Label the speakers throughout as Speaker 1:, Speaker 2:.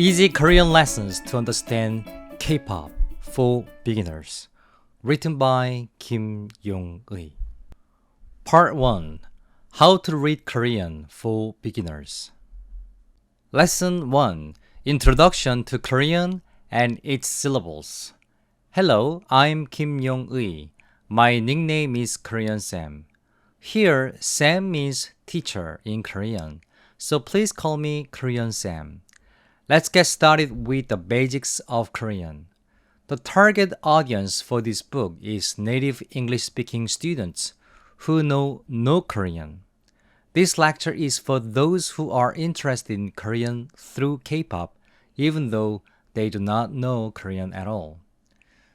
Speaker 1: Easy Korean lessons to understand K-pop for beginners. Written by Kim Yong-ui. Part 1. How to read Korean for beginners. Lesson 1. Introduction to Korean and its syllables. Hello, I'm Kim Yong-ui. My nickname is Koreanssem. Here, Sam means teacher in Korean, so please call me Koreanssem. Let's get started with the basics of Korean. The target audience for this book is native English-speaking students who know no Korean. This lecture is for those who are interested in Korean through K-pop, even though they do not know Korean at all.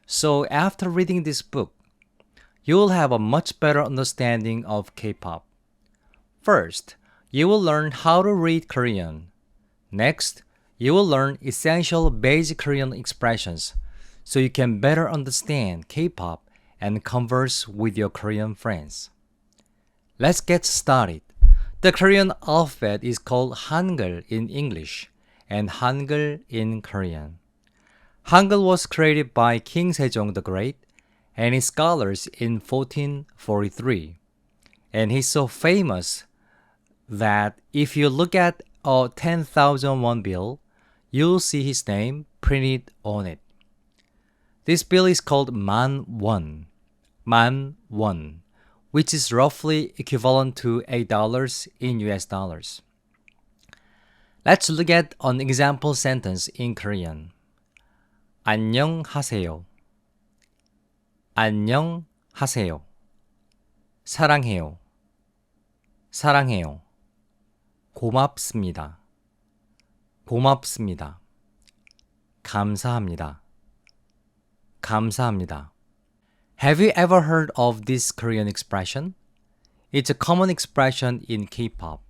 Speaker 1: So after reading this book, you will have a much better understanding of K-pop. First, you will learn how to read Korean. Next, you will learn essential basic Korean expressions so you can better understand K-pop and converse with your Korean friends. Let's get started. The Korean alphabet is called Hangul in English and Hangul in Korean. Hangul was created by King Sejong the Great and his scholars in 1443. And he's so famous that if you look at a 10,000 won bill, you'll see his name printed on it. This bill is called Man Won, which is roughly equivalent to $8 in US dollars. Let's look at an example sentence in Korean. 안녕하세요. 안녕하세요. 사랑해요. 사랑해요. 고맙습니다. 고맙습니다. 감사합니다. 감사합니다. Have you ever heard of this Korean expression? It's a common expression in K-pop.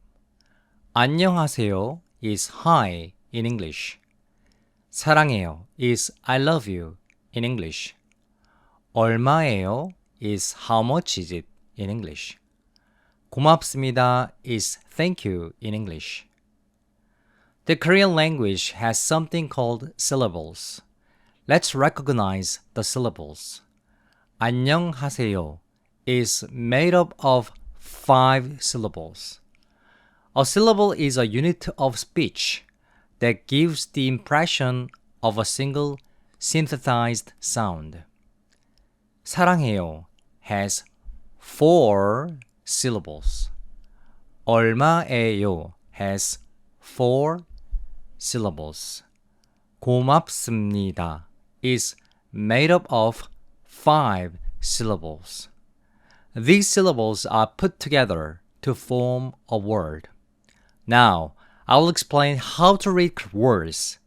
Speaker 1: 안녕하세요 is hi in English. 사랑해요 is I love you in English. 얼마예요 is how much is it in English. 고맙습니다 is thank you in English. The Korean language has something called syllables. Let's recognize the syllables. 안녕하세요 is made up of 5 syllables. A syllable is a unit of speech that gives the impression of a single synthesized sound. 사랑해요 has 4 syllables. 얼마예요 has 4 syllables. 고맙습니다 is made up of 5 syllables. These syllables are put together to form a word. Now, I will explain how to read words,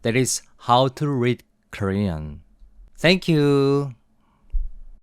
Speaker 1: that is, how to read Korean. Thank you.